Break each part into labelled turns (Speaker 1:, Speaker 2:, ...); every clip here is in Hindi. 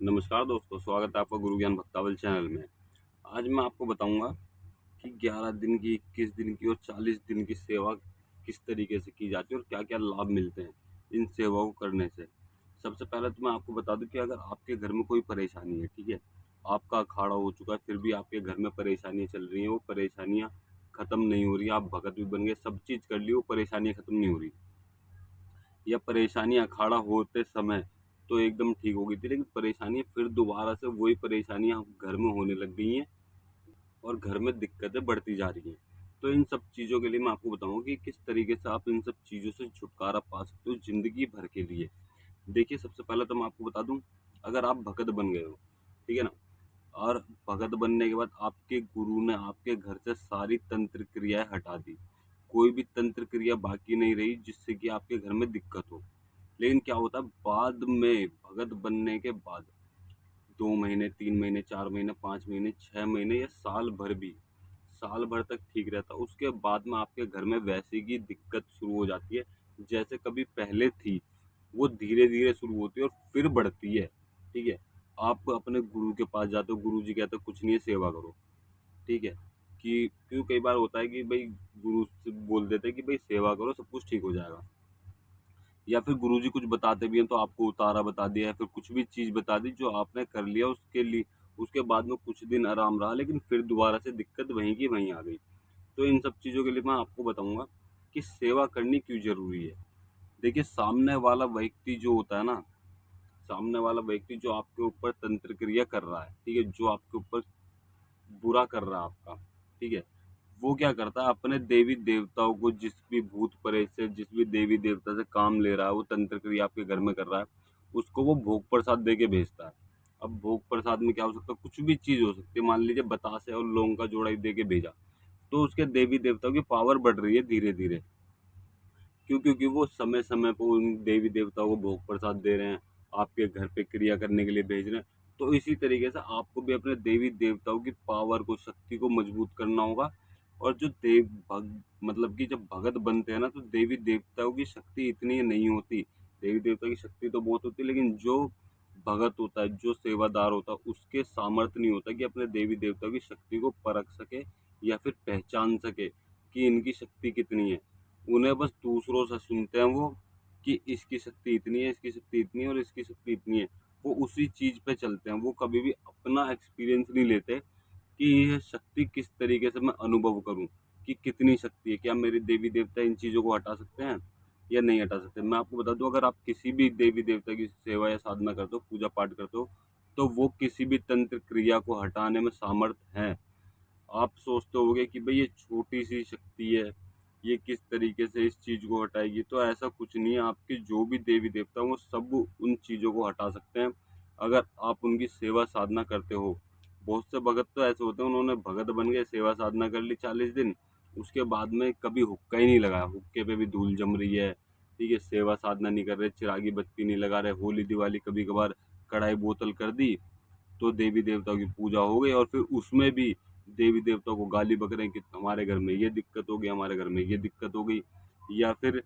Speaker 1: नमस्कार दोस्तों, स्वागत है आपका गुरु ज्ञान भक्तावल चैनल में। आज मैं आपको बताऊंगा कि 11 दिन की, 21 दिन की और 40 दिन की सेवा किस तरीके से की जाती है और क्या-क्या लाभ मिलते हैं इन सेवाओं को करने से। सबसे पहले तो मैं आपको बता दूं कि अगर आपके घर में कोई परेशानी है, ठीक है, आपका अखाड़ा हो चुका है, फिर भी आपके घर में परेशानियाँ चल रही हैं, वो परेशानियाँ खत्म नहीं हो रही, आप भगत भी बन गए, सब चीज़ कर ली, वो परेशानियाँ खत्म नहीं हो रही, या परेशानी अखाड़ा होते समय तो एकदम ठीक हो गई थी, लेकिन परेशानी फिर दोबारा से वही परेशानियां घर में होने लग गई हैं और घर में दिक्कतें बढ़ती जा रही हैं। तो इन सब चीज़ों के लिए मैं आपको बताऊंगा कि किस तरीके से आप इन सब चीज़ों से छुटकारा पा सकते हो जिंदगी भर के लिए। देखिए, सबसे पहले तो मैं आपको बता दूं, अगर आप भगत बन गए हो, ठीक है ना, और भगत बनने के बाद आपके गुरु ने आपके घर से सारी तंत्र क्रियाएं हटा दी, कोई भी तंत्र क्रिया बाकी नहीं रही जिससे कि आपके घर में दिक्कत हो। लेकिन क्या होता है, बाद में भगत बनने के बाद 2 महीने, 3 महीने, 4 महीने, 5 महीने, 6 महीने या साल भर भी, साल भर तक ठीक रहता है। उसके बाद में आपके घर में वैसी की दिक्कत शुरू हो जाती है जैसे कभी पहले थी। वो धीरे-धीरे शुरू होती है और फिर बढ़ती है, ठीक है? आप अपने गुरु के पास जाते हो, गुरुजी कहते हैं कुछ नहीं है, सेवा करो, ठीक है? कि क्यों कई बार होता है कि भई गुरु से बोल देते हैं कि भई सेवा करो, सब कुछ ठीक हो जाएगा। या फिर गुरुजी कुछ बताते भी हैं तो आपको उतारा बता दिया, या फिर कुछ भी चीज़ बता दी जो आपने कर लिया, उसके लिए उसके बाद में कुछ दिन आराम रहा, लेकिन फिर दोबारा से दिक्कत वहीं की वहीं आ गई। तो इन सब चीज़ों के लिए मैं आपको बताऊँगा कि सेवा करनी क्यों ज़रूरी है। देखिए, सामने वाला व्यक्ति जो होता है ना, सामने वाला व्यक्ति जो आपके ऊपर तंत्र क्रिया कर रहा है, ठीक है? जो आपके ऊपर बुरा कर रहा है आपका, ठीक है? वो क्या करता है, अपने देवी-देवताओं को, जिस भी भूत-प्रेत से, जिस भी देवी-देवता से काम ले रहा है, वो तंत्र क्रिया आपके घर में कर रहा है, उसको वो भोग प्रसाद दे के भेजता है। अब भोग प्रसाद में क्या हो सकता है, कुछ भी चीज़ हो सकती है, मान लीजिए बतासे और लौंग का जोड़ा ही दे के भेजा, तो उसके देवी-देवताओं की पावर बढ़ रही है धीरे-धीरे। क्यों? क्योंकि वो समय-समय पे उन देवी-देवताओं को भोग प्रसाद दे रहे हैं, आपके घर पे क्रिया करने के लिए भेज रहे हैं। तो इसी तरीके से आपको भी अपने देवी-देवताओं की पावर को, शक्ति को मजबूत करना होगा। और जो देव भग मतलब कि जब भगत बनते हैं ना, तो देवी-देवताओं की शक्ति इतनी नहीं होती। देवी-देवता की शक्ति तो बहुत होती है, लेकिन जो भगत होता है, जो सेवादार होता है, उसके सामर्थ्य नहीं होता कि अपने देवी-देवताओं की शक्ति को परख सके या फिर पहचान सके कि इनकी शक्ति कितनी है। उन्हें बस दूसरों से सुनते हैं वो, कि इसकी शक्ति इतनी है, इसकी शक्ति इतनी है और इसकी शक्ति इतनी है। वो उसी चीज़ पे चलते हैं। वो कभी भी अपना एक्सपीरियंस नहीं लेते कि ये शक्ति किस तरीके से मैं अनुभव करूँ, कि कितनी शक्ति है। क्या मेरे देवी-देवता इन चीज़ों को हटा सकते हैं या नहीं हटा सकते? मैं आपको बता दूँ, अगर आप किसी भी देवी-देवता की सेवा या साधना करते हो, पूजा-पाठ करते हो, तो वो किसी भी तंत्र क्रिया को हटाने में समर्थ हैं। आप सोचते होगे कि भई ये छोटी-सी शक्ति है, ये किस तरीके से इस चीज़ को हटाएगी, तो ऐसा कुछ नहीं है। आपके जो भी देवी-देवता हैं, वो सब उन चीज़ों को हटा सकते हैं, अगर आप उनकी सेवा साधना करते हो। बहुत से भगत तो ऐसे होते हैं, उन्होंने भगत बन गए, सेवा साधना कर ली 40 दिन, उसके बाद में कभी हुक्का ही नहीं लगाया, हुक्के पे भी धूल जम रही है, ठीक है? सेवा साधना नहीं कर रहे, चिरागी बत्ती नहीं लगा रहे, होली-दिवाली कभी-कभार कढ़ाई बोतल कर दी, तो देवी देवताओं की पूजा हो गई, और फिर उसमें भी देवी देवताओं को गाली बक रहे हैं कि हमारे घर में ये दिक्कत हो गई, हमारे घर में ये दिक्कत हो गई। या फिर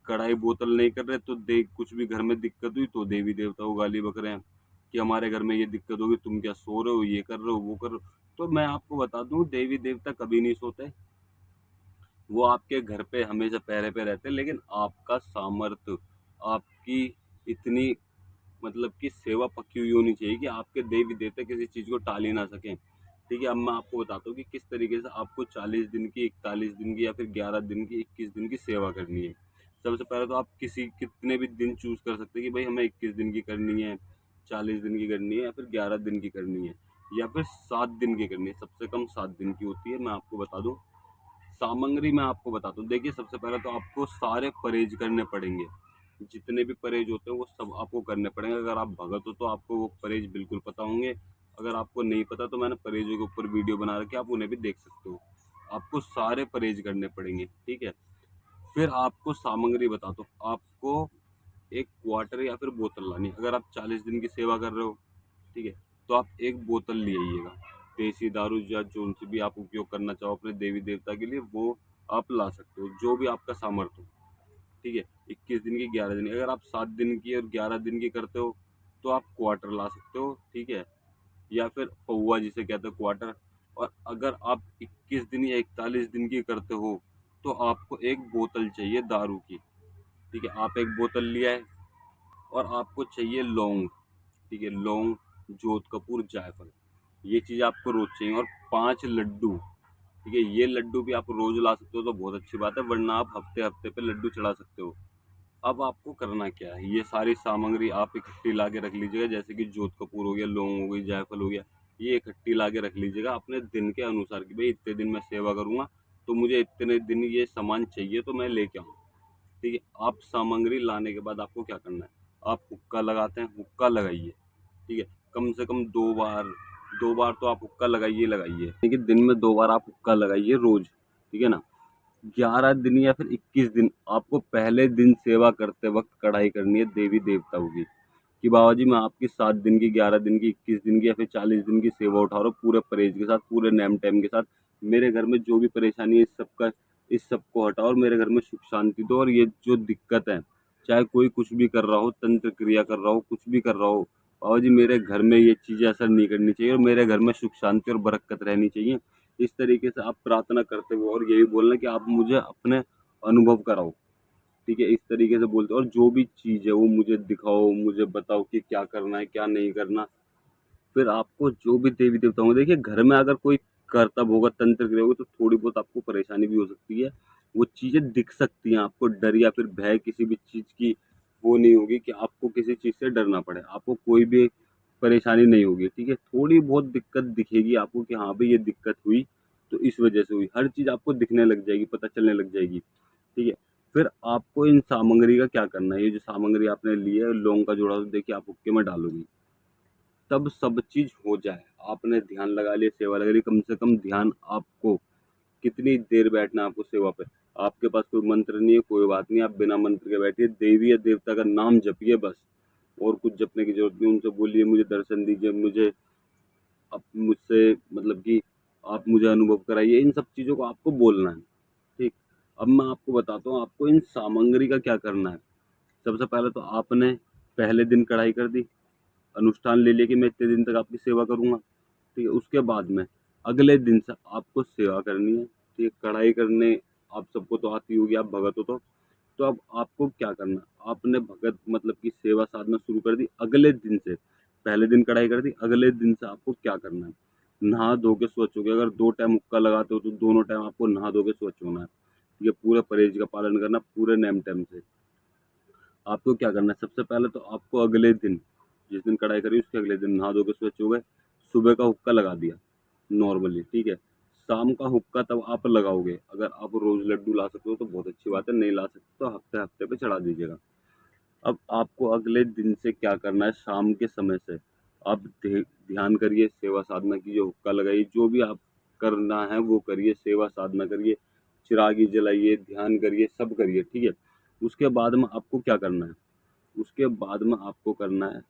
Speaker 1: कढ़ाई बोतल नहीं कर रहे, तो दे कुछ भी घर में दिक्कत हुई तो देवी देवताओं को गाली बक रहे हैं कि हमारे घर में ये दिक्कत होगी, तुम क्या सो रहे हो, ये कर रहे हो, वो कर रहे हो। तो मैं आपको बता दूं, देवी देवता कभी नहीं सोते, वो आपके घर पे हमेशा पहरे पे रहते हैं, लेकिन आपका सामर्थ्य, आपकी इतनी मतलब कि सेवा पक्की हुई होनी चाहिए कि आपके देवी देवता किसी चीज़ को टाल ही ना सकें। ठीक है, अब मैं आपको बताता हूँ कि किस तरीके से आपको 40 दिन की, 41 दिन की या फिर 11 दिन की, 21 दिन की सेवा करनी है। सबसे पहले तो आप कितने भी दिन चूज़ कर सकते हैं कि भाई हमें 21 दिन की करनी है, 40 दिन की करनी है या फिर 11 दिन की करनी है, या फिर 7 दिन की करनी है। सबसे कम 7 दिन की होती है। मैं आपको बता दूँ, सामग्री मैं आपको बताता हूँ। देखिए, सबसे पहले तो आपको सारे परहेज़ करने पड़ेंगे। जितने भी परहेज़ होते हैं वो सब आपको करने पड़ेंगे। अगर आप भगत हो तो आपको वो परहेज़ बिल्कुल पता होंगे। अगर आपको नहीं पता तो मैंने परहेज़ों के ऊपर वीडियो बना रखी है, आप उन्हें भी देख सकते हो। आपको सारे परहेज़ करने पड़ेंगे, ठीक है? फिर आपको सामग्री बताता हूँ। आपको 1 क्वार्टर या फिर बोतल लानी है। अगर आप 40 दिन की सेवा कर रहे हो, ठीक है, तो आप 1 बोतल ले आइएगा। देसी दारू या जो-सी भी आप उपयोग करना चाहो अपने देवी-देवता के लिए, वो आप ला सकते हो, जो भी आपका सामर्थ्य हो, ठीक है? 21 दिन की, 11 दिन की। अगर आप 7 दिन की और 11 दिन की करते हो, तो आप क्वार्टर ला सकते हो, ठीक है, या फिर पौवा जिसे कहते हैं क्वार्टर। और अगर आप 21 दिन या 41 दिन की करते हो तो आपको एक बोतल चाहिए दारू की, ठीक है। आप एक बोतल लिया है और आपको चाहिए लौंग, ठीक है, लौंग, जोध कपूर, जायफल, ये चीज़ आपको रोज चाहिए। और 5 लड्डू, ठीक है, ये लड्डू भी आप रोज ला सकते हो तो बहुत अच्छी बात है, वरना आप हफ्ते हफ्ते पे लड्डू चढ़ा सकते हो। अब आपको करना क्या है, ये सारी सामग्री आप इकट्ठी ला के रख लीजिएगा, जैसे कि जोध कपूर हो गया, लौंग हो गई, जायफल हो गया, ये इकट्ठी ला के रख लीजिएगा अपने दिन के अनुसार कि भाई इतने दिन मैं सेवा करूंगा तो मुझे इतने दिन ये सामान चाहिए तो मैं लेके आऊँ, ठीक है। आप सामग्री लाने के बाद आपको क्या करना है, आप हुक्का लगाते हैं, हुक्का लगाइए, ठीक है। कम से कम 2 बार, 2 बार तो आप हुक्का लगाइए लगाइए, ठीक है, दिन में 2 बार आप हुक्का लगाइए रोज, ठीक है ना। 11 दिन या फिर 21 दिन आपको पहले दिन सेवा करते वक्त कढ़ाई करनी है देवी देवताओं की, कि बाबा जी मैं आपकी 7 दिन की, 11 दिन की, 21 दिन की या फिर 40 दिन की सेवा उठा रहा हूँ पूरे परहेज के साथ, पूरे नेम टेम के साथ। मेरे घर में जो भी परेशानी है इस सब को हटाओ और मेरे घर में सुख शांति दो। और ये जो दिक्कत है, चाहे कोई कुछ भी कर रहा हो, तंत्र क्रिया कर रहा हो, कुछ भी कर रहा हो, बाबा जी मेरे घर में ये चीज़ें असर नहीं करनी चाहिए और मेरे घर में सुख शांति और बरकत रहनी चाहिए। इस तरीके से आप प्रार्थना करते हुए और यही बोलना कि आप मुझे अपने अनुभव कराओ, ठीक है, इस तरीके से बोलते हो। और जो भी चीज़ है वो मुझे दिखाओ, मुझे बताओ कि क्या करना है क्या नहीं करना। फिर आपको जो भी देवी देवता होंगे, देखिए घर में अगर कोई करतब होगा, तंत्र क्रिया होगी, तो थोड़ी बहुत आपको परेशानी भी हो सकती है, वो चीज़ें दिख सकती हैं, आपको डर या फिर भय किसी भी चीज़ की वो नहीं होगी कि आपको किसी चीज़ से डरना पड़े, आपको कोई भी परेशानी नहीं होगी, ठीक है। थोड़ी बहुत दिक्कत दिखेगी आपको कि हाँ भाई ये दिक्कत हुई तो इस वजह से हुई, हर चीज़ आपको दिखने लग जाएगी, पता चलने लग जाएगी, ठीक है। फिर आपको इन सामग्री का क्या करना है, ये जो सामग्री आपने ली है, लौंग का जोड़ा, तो देखिए आप हुक्के में डालोगी, तब सब चीज हो जाए, आपने ध्यान लगा लिया, सेवा लगा ली, कम से कम ध्यान आपको कितनी देर बैठना है आपको सेवा पे, आपके पास कोई मंत्र नहीं है, कोई बात नहीं, आप बिना मंत्र के बैठिए, देवी या देवता का नाम जपिए बस, और कुछ जपने की जरूरत नहीं। उनसे बोलिए मुझे दर्शन दीजिए, मुझे अब मुझसे मतलब कि आप मुझे अनुभव कराइए, इन सब चीज़ों को आपको बोलना है, ठीक। अब मैं आपको बताता हूँ आपको इन सामग्री का क्या करना है। सबसे पहले तो आपने पहले दिन कढ़ाई कर दी, अनुष्ठान ले लिया कि मैं इतने दिन तक आपकी सेवा करूँगा, ठीक है। उसके बाद में अगले दिन से आपको सेवा करनी है, ठीक है। कढ़ाई करने आप सबको तो आती होगी, आप भगत हो तो अब आपको क्या करना, आपने भगत मतलब कि सेवा साधना शुरू कर दी अगले दिन से, पहले दिन कढ़ाई कर दी, अगले दिन से आपको क्या करना है, नहा धो के स्वच्छ हो गया, अगर 2 टाइम मुक्का लगाते हो तो दोनों टाइम आपको नहा धो के स्वच्छ होना है, ये पूरे परहेज का पालन करना पूरे नेम टेम से। आपको क्या करना है, सबसे पहले तो आपको अगले दिन, जिस दिन कढ़ाई करी उसके अगले दिन नहा धो के स्वच्छ हो गए, सुबह का हुक्का लगा दिया नॉर्मली, ठीक है। शाम का हुक्का तब आप लगाओगे, अगर आप रोज लड्डू ला सकते हो तो बहुत अच्छी बात है, नहीं ला सकते तो हफ्ते हफ्ते पे चढ़ा दीजिएगा। अब आपको अगले दिन से क्या करना है, शाम के समय से आप ध्यान करिए, सेवा साधना कीजिए, हुक्का लगाइए, जो भी आप करना है वो करिए, सेवा साधना करिए, चिरागी जलाइए, ध्यान करिए, सब करिए, ठीक है। उसके बाद में आपको क्या करना है, उसके बाद में आपको करना है,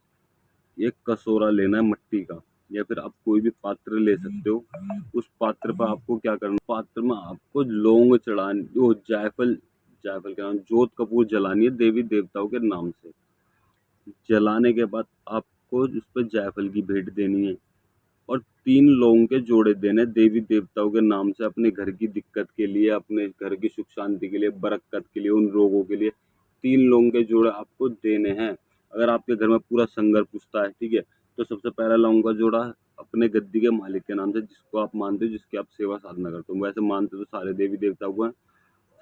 Speaker 1: एक कटोरा लेना है मिट्टी का, या फिर आप कोई भी पात्र ले सकते हो। उस पात्र पर आपको क्या करना, पात्र में आपको लौंग चढ़ानी, वो जायफल, जायफल के नाम जोत कपूर जलानी है देवी देवताओं के नाम से। जलाने के बाद आपको उस पर जायफल की भेंट देनी है और 3 लौंग के जोड़े देने देवी देवताओं के नाम से, अपने घर की दिक्कत के लिए, अपने घर की सुख शांति के लिए, बरकत के लिए, उन रोगों के लिए 3 लौंग के जोड़े आपको देने हैं। अगर आपके घर में पूरा संगर पुष्टा है, ठीक है, तो सबसे पहला लौंग का जोड़ा अपने गद्दी के मालिक के नाम से, जिसको आप मानते हो, जिसकी आप सेवा साधना करते हो, वैसे मानते तो सारे देवी देवताओं को हैं।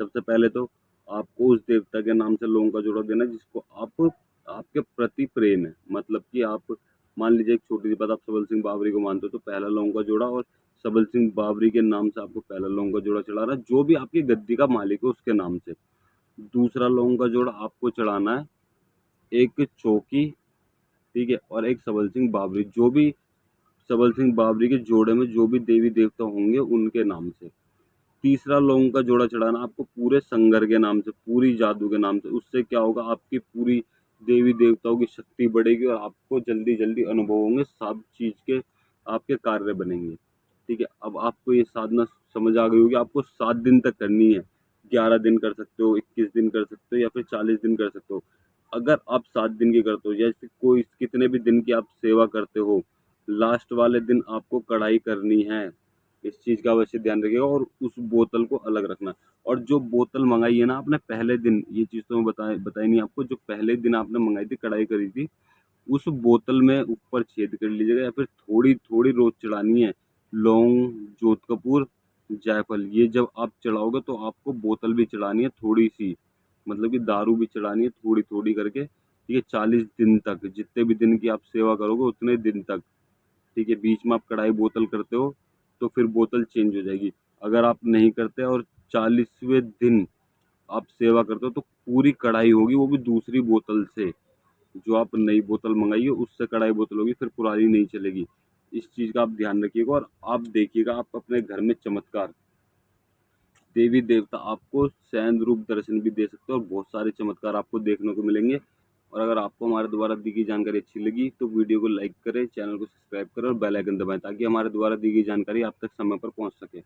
Speaker 1: सबसे पहले तो आपको उस देवता के नाम से लौंग का जोड़ा देना है जिसको आप, आपके प्रति प्रेम है, मतलब कि आप मान लीजिए, एक छोटी सी बात, आप सबल सिंह बावरी को मानते हो तो पहला लौंग का जोड़ा, और सबल सिंह बावरी के नाम से आपको पहला लौंग का जोड़ा चढ़ाना है, जो भी आपकी गद्दी का मालिक है उसके नाम से। दूसरा लौंग का जोड़ा आपको चढ़ाना है एक चौकी, ठीक है, और एक सबल सिंह बावरी, जो भी सबल सिंह बावरी के जोड़े में जो भी देवी देवता होंगे उनके नाम से। तीसरा लौंग का जोड़ा चढ़ाना आपको पूरे संगर के नाम से, पूरी जादू के नाम से। उससे क्या होगा, आपकी पूरी देवी देवताओं की शक्ति बढ़ेगी और आपको जल्दी जल्दी अनुभव होंगे, सब चीज के आपके कार्य बनेंगे, ठीक है। अब आपको ये साधना समझ आ गई होगी, आपको 7 दिन तक करनी है, 11 दिन कर सकते हो, 21 दिन कर सकते हो या फिर 40 दिन कर सकते हो। अगर आप 7 दिन की करते हो, जैसे कोई कितने भी दिन की आप सेवा करते हो, लास्ट वाले दिन आपको कढ़ाई करनी है। इस चीज़ का अवश्य ध्यान रखिएगा और उस बोतल को अलग रखना। और जो बोतल मंगाई है ना आपने पहले दिन, ये चीज़ तो मैं बताई नहीं आपको, जो पहले दिन आपने मंगाई थी, कढ़ाई करी थी, उस बोतल में ऊपर छेद कर लीजिएगा, या फिर थोड़ी-थोड़ी रोज़ चढ़ानी है। लौंग, जोध कपूर, जायफल, ये जब आप चढ़ाओगे तो आपको बोतल भी चढ़ानी है थोड़ी-सी, मतलब कि दारू भी चढ़ानी है थोड़ी-थोड़ी करके, ठीक है? 40 दिन तक, जितने भी दिन की आप सेवा करोगे उतने दिन तक, ठीक है? बीच में आप कढ़ाई बोतल करते हो तो फिर बोतल चेंज हो जाएगी। अगर आप नहीं करते और 40वें दिन आप सेवा करते हो तो पूरी कढ़ाई होगी, वो भी दूसरी बोतल से। जो आप नई बोतल मंगाई है उससे कढ़ाई बोतल होगी, फिर पुरानी नहीं चलेगी। इस चीज़ का आप ध्यान रखिएगा और आप देखिएगा आप अपने घर में चमत्कार। देवी देवता आपको शयन रूप दर्शन भी दे सकते हैं और बहुत सारे चमत्कार आपको देखने को मिलेंगे। और अगर आपको हमारे द्वारा दी गई जानकारी अच्छी लगी तो वीडियो को लाइक करें, चैनल को सब्सक्राइब करें और बेल आइकन दबाएं ताकि हमारे द्वारा दी गई जानकारी आप तक समय पर पहुंच सके।